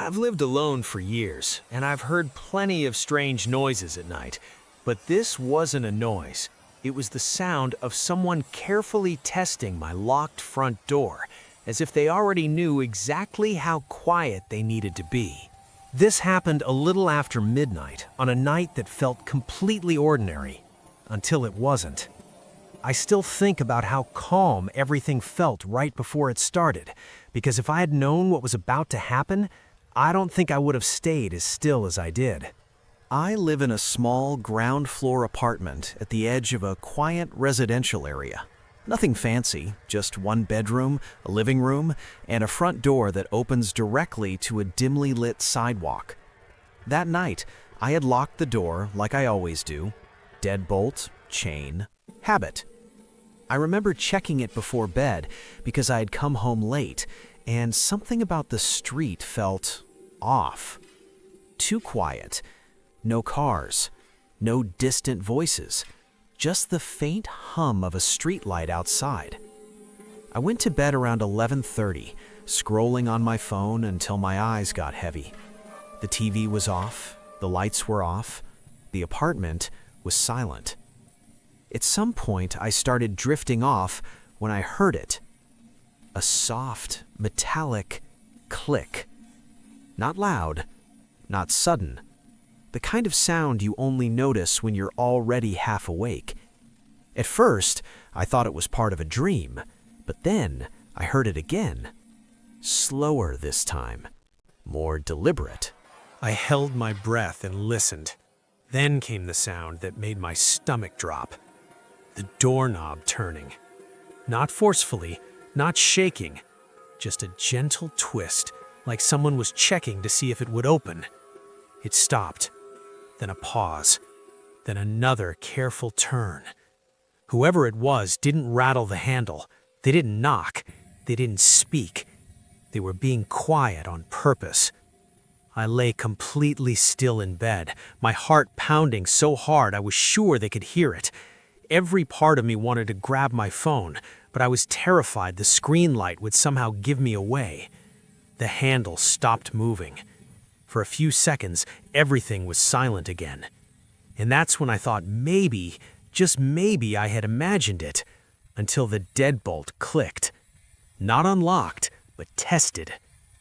I've lived alone for years, and I've heard plenty of strange noises at night. But this wasn't a noise. It was the sound of someone carefully testing my locked front door, as if they already knew exactly how quiet they needed to be. This happened a little after midnight, on a night that felt completely ordinary, until it wasn't. I still think about how calm everything felt right before it started, because if I had known what was about to happen, I don't think I would have stayed as still as I did. I live in a small ground-floor apartment at the edge of a quiet residential area. Nothing fancy, just one bedroom, a living room, and a front door that opens directly to a dimly lit sidewalk. That night, I had locked the door like I always do. Deadbolt, chain, habit. I remember checking it before bed because I had come home late, and something about the street felt off. Too quiet. No cars. No distant voices. Just the faint hum of a streetlight outside. I went to bed around 11:30, scrolling on my phone until my eyes got heavy. The TV was off, the lights were off, the apartment was silent. At some point, I started drifting off when I heard it. A soft, metallic click. Not loud, not sudden. The kind of sound you only notice when you're already half awake. At first, I thought it was part of a dream, but then I heard it again. Slower this time, more deliberate. I held my breath and listened. Then came the sound that made my stomach drop. The doorknob turning. Not forcefully, not shaking, just a gentle twist, like someone was checking to see if it would open. It stopped. Then a pause, then another careful turn. Whoever it was didn't rattle the handle. They didn't knock. They didn't speak. They were being quiet on purpose. I lay completely still in bed, my heart pounding so hard I was sure they could hear it. Every part of me wanted to grab my phone, but I was terrified the screen light would somehow give me away. The handle stopped moving. For a few seconds, everything was silent again. And that's when I thought maybe, just maybe I had imagined it, until the deadbolt clicked. Not unlocked, but tested.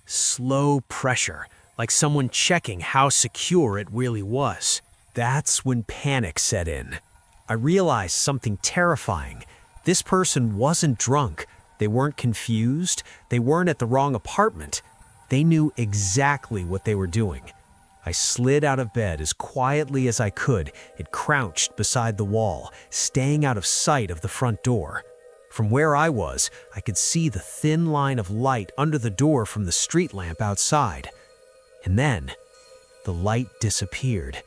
Slow pressure, like someone checking how secure it really was. That's when panic set in. I realized something terrifying. This person wasn't drunk. They weren't confused. They weren't at the wrong apartment. They knew exactly what they were doing. I slid out of bed as quietly as I could and crouched beside the wall, staying out of sight of the front door. From where I was, I could see the thin line of light under the door from the street lamp outside. And then, the light disappeared.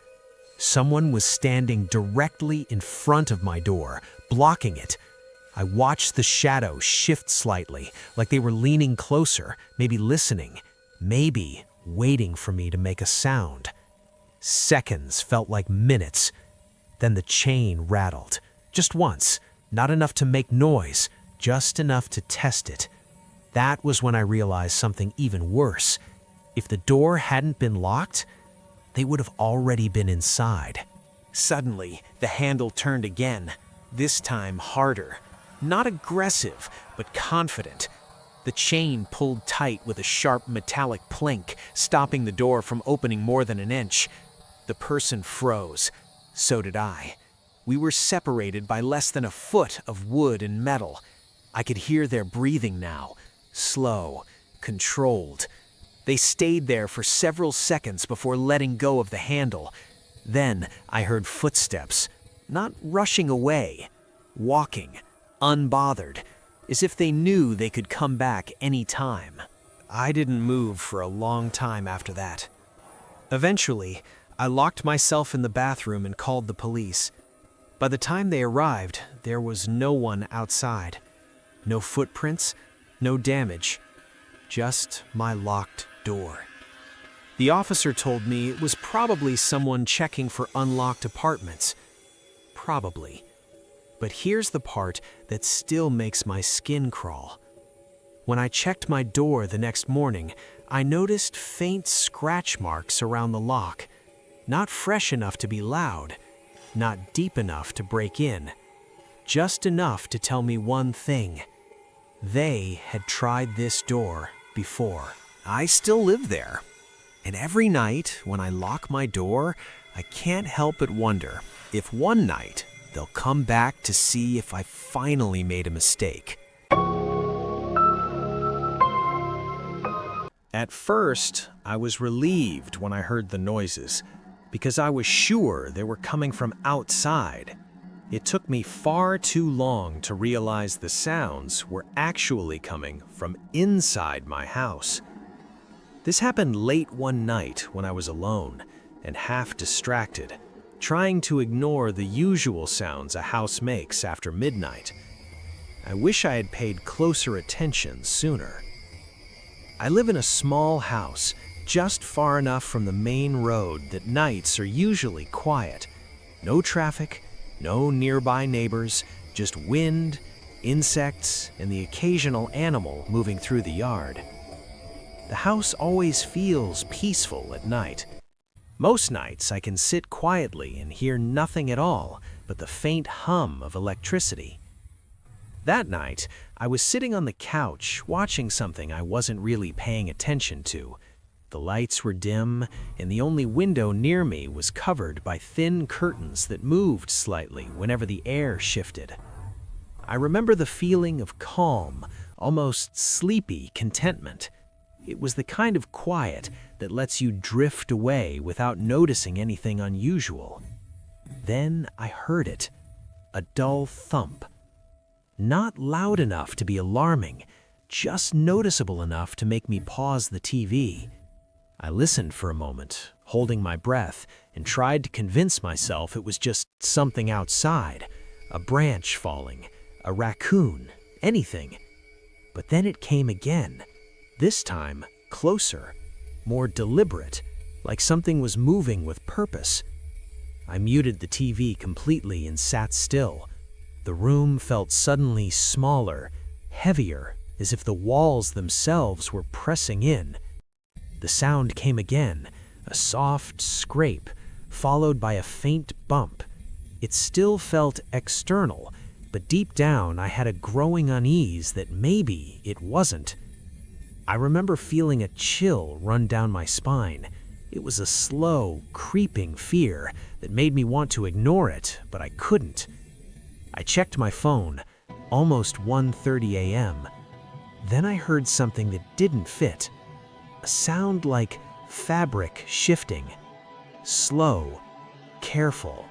Someone was standing directly in front of my door, blocking it. I watched the shadow shift slightly, like they were leaning closer, maybe listening, maybe waiting for me to make a sound. Seconds felt like minutes. Then the chain rattled. Just once, not enough to make noise, just enough to test it. That was when I realized something even worse. If the door hadn't been locked, they would have already been inside. Suddenly, the handle turned again, this time harder. Not aggressive, but confident. The chain pulled tight with a sharp metallic plink, stopping the door from opening more than an inch. The person froze. So did I. We were separated by less than a foot of wood and metal. I could hear their breathing now, slow, controlled. They stayed there for several seconds before letting go of the handle. Then I heard footsteps, not rushing away, walking, unbothered, as if they knew they could come back any time. I didn't move for a long time after that. Eventually, I locked myself in the bathroom and called the police. By the time they arrived, there was no one outside. No footprints, no damage, just my locked door. The officer told me it was probably someone checking for unlocked apartments. Probably. But here's the part that still makes my skin crawl. When I checked my door the next morning, I noticed faint scratch marks around the lock, not fresh enough to be loud, not deep enough to break in, just enough to tell me one thing. They had tried this door before. I still live there, and every night when I lock my door, I can't help but wonder if one night they'll come back to see if I finally made a mistake. At first, I was relieved when I heard the noises, because I was sure they were coming from outside. It took me far too long to realize the sounds were actually coming from inside my house. This happened late one night when I was alone and half distracted, trying to ignore the usual sounds a house makes after midnight. I wish I had paid closer attention sooner. I live in a small house, just far enough from the main road that nights are usually quiet. No traffic, no nearby neighbors, just wind, insects, and the occasional animal moving through the yard. The house always feels peaceful at night. Most nights I can sit quietly and hear nothing at all but the faint hum of electricity. That night, I was sitting on the couch watching something I wasn't really paying attention to. The lights were dim, and the only window near me was covered by thin curtains that moved slightly whenever the air shifted. I remember the feeling of calm, almost sleepy contentment. It was the kind of quiet that lets you drift away without noticing anything unusual. Then I heard it, a dull thump. Not loud enough to be alarming, just noticeable enough to make me pause the TV. I listened for a moment, holding my breath, and tried to convince myself it was just something outside, a branch falling, a raccoon, anything. But then it came again, this time closer, more deliberate, like something was moving with purpose. I muted the TV completely and sat still. The room felt suddenly smaller, heavier, as if the walls themselves were pressing in. The sound came again, a soft scrape, followed by a faint bump. It still felt external, but deep down I had a growing unease that maybe it wasn't. I remember feeling a chill run down my spine. It was a slow, creeping fear that made me want to ignore it, but I couldn't. I checked my phone, almost 1:30 a.m. Then I heard something that didn't fit. A sound like fabric shifting. Slow, careful.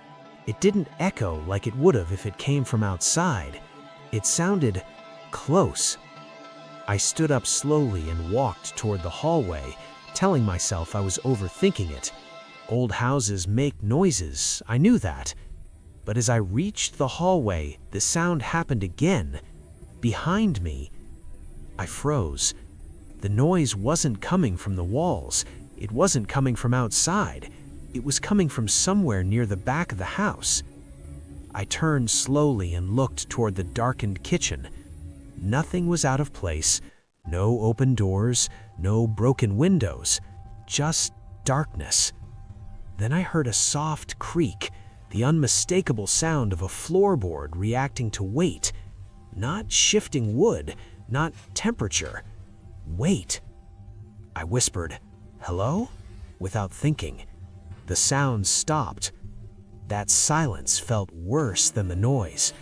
It didn't echo like it would have if it came from outside. It sounded close. I stood up slowly and walked toward the hallway, telling myself I was overthinking it. Old houses make noises, I knew that. But as I reached the hallway, the sound happened again. Behind me, I froze. The noise wasn't coming from the walls. It wasn't coming from outside. It was coming from somewhere near the back of the house. I turned slowly and looked toward the darkened kitchen. Nothing was out of place. No open doors, no broken windows, just darkness. Then I heard a soft creak, the unmistakable sound of a floorboard reacting to weight. Not shifting wood, not temperature. Weight. I whispered, "Hello?" without thinking. The sound stopped. That silence felt worse than the noise.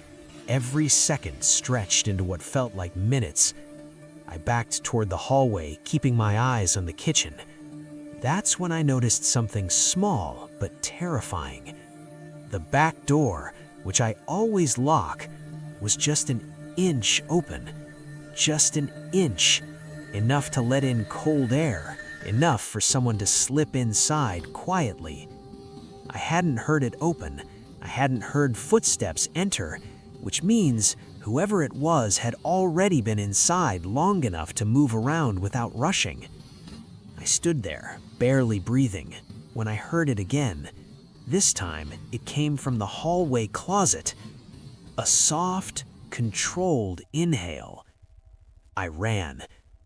Every second stretched into what felt like minutes. I backed toward the hallway, keeping my eyes on the kitchen. That's when I noticed something small but terrifying. The back door, which I always lock, was just an inch open. Just an inch. Enough to let in cold air. Enough for someone to slip inside quietly. I hadn't heard it open. I hadn't heard footsteps enter, which means whoever it was had already been inside long enough to move around without rushing. I stood there, barely breathing, when I heard it again. This time, it came from the hallway closet. A soft, controlled inhale. I ran.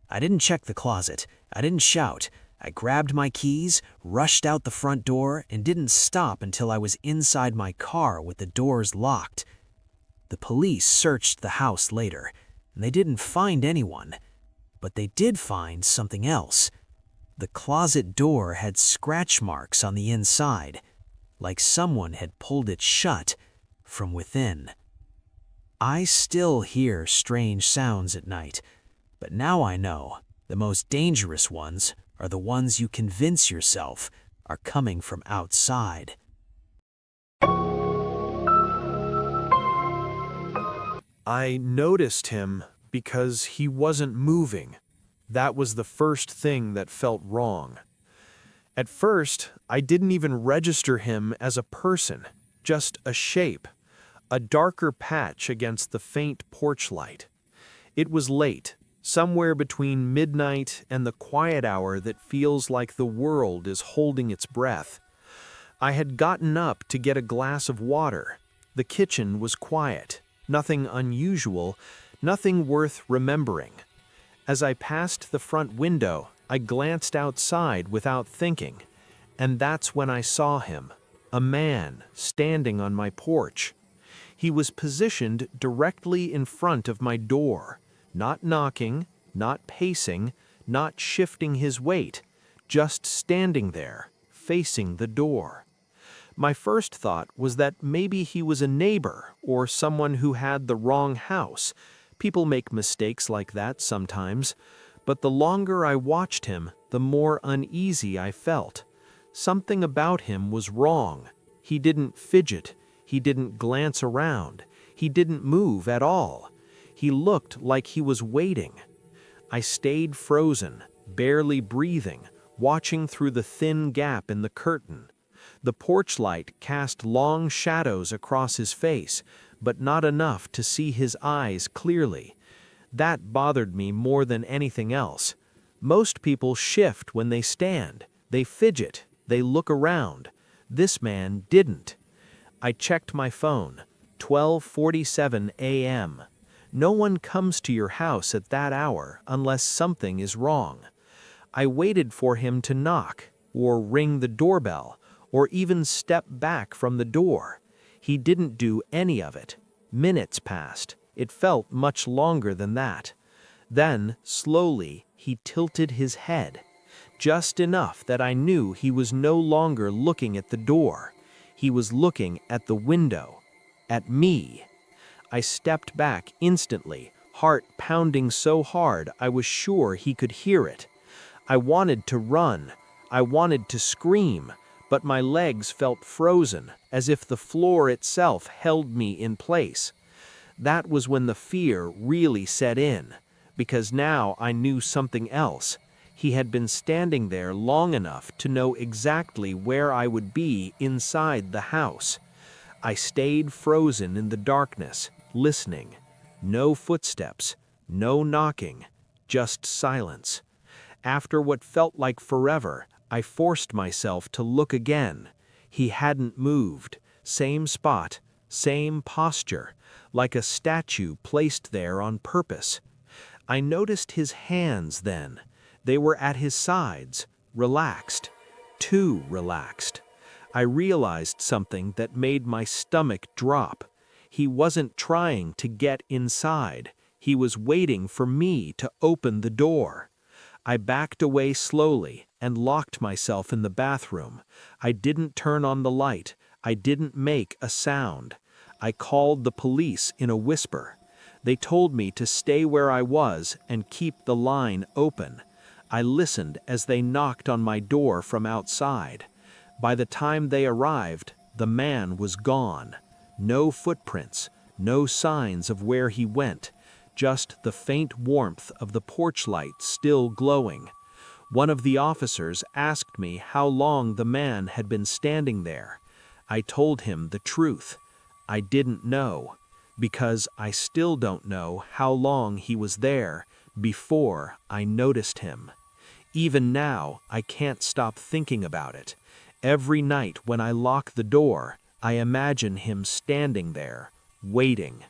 I didn't check the closet. I didn't shout. I grabbed my keys, rushed out the front door, and didn't stop until I was inside my car with the doors locked. The police searched the house later, and they didn't find anyone. But they did find something else. The closet door had scratch marks on the inside, like someone had pulled it shut from within. I still hear strange sounds at night, but now I know the most dangerous ones are the ones you convince yourself are coming from outside. I noticed him because he wasn't moving. That was the first thing that felt wrong. At first, I didn't even register him as a person, just a shape, a darker patch against the faint porch light. It was late, somewhere between midnight and the quiet hour that feels like the world is holding its breath. I had gotten up to get a glass of water. The kitchen was quiet, nothing unusual, nothing worth remembering. As I passed the front window, I glanced outside without thinking, and that's when I saw him, a man standing on my porch. He was positioned directly in front of my door, not knocking, not pacing, not shifting his weight, just standing there, facing the door. My first thought was that maybe he was a neighbor or someone who had the wrong house. People make mistakes like that sometimes, but the longer I watched him, the more uneasy I felt. Something about him was wrong. He didn't fidget. He didn't glance around. He didn't move at all. He looked like he was waiting. I stayed frozen, barely breathing, watching through the thin gap in the curtain. The porch light cast long shadows across his face, but not enough to see his eyes clearly. That bothered me more than anything else. Most people shift when they stand. They fidget. They look around. This man didn't. I checked my phone. 12:47 a.m. No one comes to your house at that hour unless something is wrong. I waited for him to knock, or ring the doorbell, or even step back from the door. He didn't do any of it. Minutes passed. It felt much longer than that. Then, slowly, he tilted his head. Just enough that I knew he was no longer looking at the door. He was looking at the window. At me. I stepped back instantly, heart pounding so hard I was sure he could hear it. I wanted to run. I wanted to scream, but my legs felt frozen, as if the floor itself held me in place. That was when the fear really set in, because now I knew something else. He had been standing there long enough to know exactly where I would be inside the house. I stayed frozen in the darkness, listening. No footsteps, no knocking, just silence. After what felt like forever, I forced myself to look again. He hadn't moved. Same spot, same posture, like a statue placed there on purpose. I noticed his hands then. They were at his sides, relaxed, too relaxed. I realized something that made my stomach drop. He wasn't trying to get inside. He was waiting for me to open the door. I backed away slowly and locked myself in the bathroom. I didn't turn on the light. I didn't make a sound. I called the police in a whisper. They told me to stay where I was and keep the line open. I listened as they knocked on my door from outside. By the time they arrived, the man was gone. No footprints, no signs of where he went, just the faint warmth of the porch light still glowing. One of the officers asked me how long the man had been standing there. I told him the truth. I didn't know, because I still don't know how long he was there before I noticed him. Even now, I can't stop thinking about it. Every night when I lock the door, I imagine him standing there, waiting.